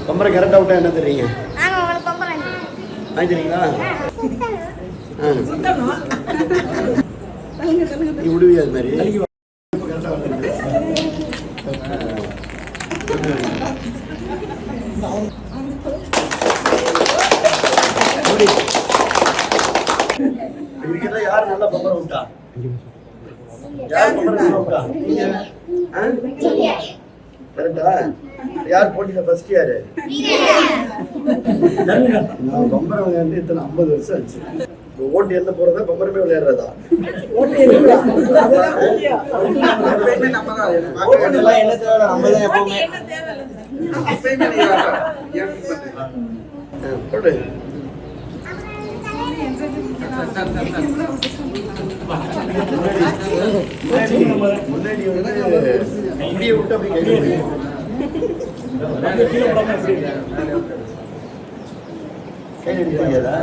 பம்பரை கரெக்டாக விட்டா என்ன தெரியுங்க? வாங்கி தரீங்களா? நீ விடுவியா அது மாதிரி? இதுக்கெல்லாம் யார் நல்லா பம்பரை விட்டா? யார் பம்பரை விட்டா? கரெக்டா? யார் போட்டியில ஃபர்ஸ்ட் யாரு? பம்பரை வந்து இத்தனை 50 வருஷம் ஆச்சு. ஓட்டு என்ன போறதா பம்பரமே விளையாடுறதா? போட்டு முன்னாடி வந்து முடிய விட்டு அப்படி கையில் எடுத்தீங்களா?